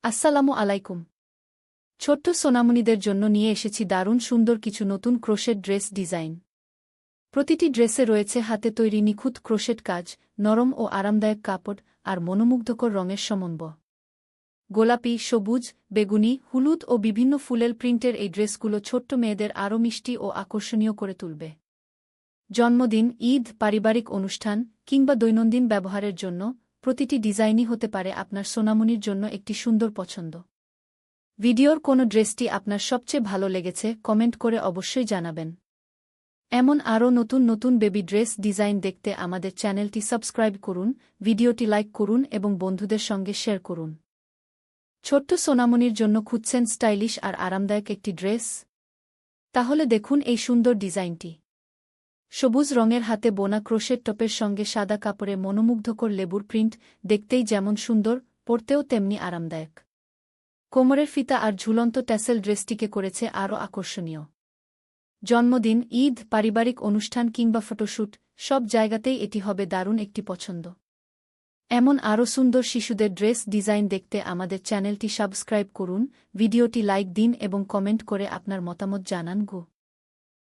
আসসালামু আলাইকুম। ছোট্ট সোনামণিদের জন্য নিয়ে এসেছি দারুণ সুন্দর কিছু নতুন ক্রোশেট ড্রেস ডিজাইন। প্রতিটি ড্রেসে রয়েছে হাতে তৈরি নিখুঁত ক্রোশেট কাজ, নরম ও আরামদায়ক কাপড় আর মনোমুগ্ধকর রঙের সমন্বয়। গোলাপি, সবুজ, বেগুনি, হলুদ ও বিভিন্ন ফুলেল প্রিন্টের এই ড্রেসগুলো ছোট্ট মেয়েদের আরও মিষ্টি ও আকর্ষণীয় করে তুলবে। জন্মদিন, ঈদ, পারিবারিক অনুষ্ঠান কিংবা দৈনন্দিন ব্যবহারের জন্য প্রতিটি ডিজাইনই হতে পারে আপনার সোনামণির জন্য একটি সুন্দর পছন্দ। ভিডিওর কোনো ড্রেসটি আপনার সবচেয়ে ভালো লেগেছে কমেন্ট করে অবশ্যই জানাবেন। এমন আরও নতুন নতুন বেবি ড্রেস ডিজাইন দেখতে আমাদের চ্যানেলটি সাবস্ক্রাইব করুন, ভিডিওটি লাইক করুন এবং বন্ধুদের সঙ্গে শেয়ার করুন। ছোট্ট সোনামণির জন্য খুঁজছেন স্টাইলিশ আর আরামদায়ক একটি ড্রেস? তাহলে দেখুন এই সুন্দর ডিজাইনটি। সবুজ রঙের হাতে বোনা ক্রোশেট টপের সঙ্গে সাদা কাপড়ে মনোমুগ্ধকর লেবুর প্রিন্ট, দেখতেই যেমন সুন্দর, পরতেও তেমনি আরামদায়ক। কোমরের ফিতা আর ঝুলন্ত ট্যাসেল ড্রেসটিকে করেছে আরও আকর্ষণীয়। জন্মদিন, ঈদ, পারিবারিক অনুষ্ঠান কিংবা ফটোশ্যুট সব জায়গাতেই এটি হবে দারুণ একটি পছন্দ। এমন আরও সুন্দর শিশুদের ড্রেস ডিজাইন দেখতে আমাদের চ্যানেলটি সাবস্ক্রাইব করুন, ভিডিওটি লাইক দিন এবং কমেন্ট করে আপনার মতামত জানান গো।